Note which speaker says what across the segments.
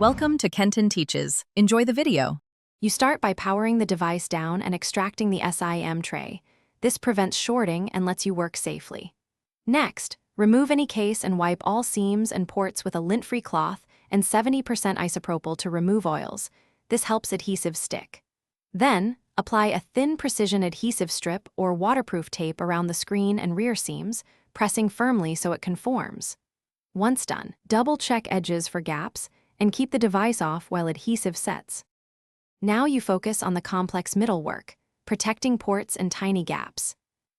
Speaker 1: Welcome to Kenton Teaches. Enjoy the video.
Speaker 2: You start by powering the device down and extracting the SIM tray. This prevents shorting and lets you work safely. Next, remove any case and wipe all seams and ports with a lint-free cloth and 70% isopropyl to remove oils. This helps adhesives stick. Then, apply a thin precision adhesive strip or waterproof tape around the screen and rear seams, pressing firmly so it conforms. Once done, double-check edges for gaps and keep the device off while adhesive sets. Now you focus on the complex middle work, protecting ports and tiny gaps.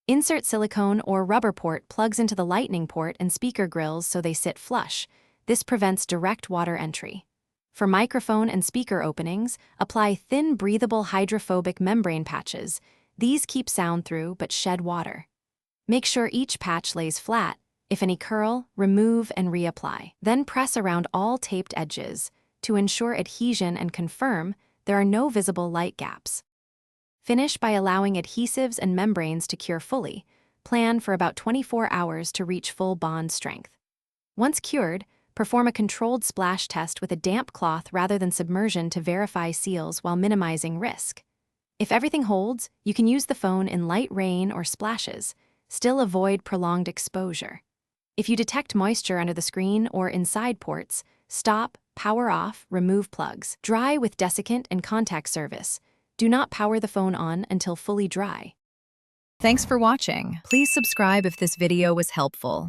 Speaker 2: Insert silicone or rubber port plugs into the lightning port and speaker grills so they sit flush. This prevents direct water entry. For microphone and speaker openings, apply thin, breathable hydrophobic membrane patches. These keep sound through but shed water. Make sure each patch lays flat. If any curl, remove and reapply. Then press around all taped edges. To ensure adhesion and confirm there are no visible light gaps. Finish by allowing adhesives and membranes to cure fully. Plan for about 24 hours to reach full bond strength. Once cured, perform a controlled splash test with a damp cloth rather than submersion to verify seals while minimizing risk. If everything holds, you can use the phone in light rain or splashes. Still avoid prolonged exposure. If you detect moisture under the screen or inside ports, stop, power off, remove plugs. Dry with desiccant and contact service. Do not power the phone on until fully dry.
Speaker 1: Thanks for watching. Please subscribe if this video was helpful.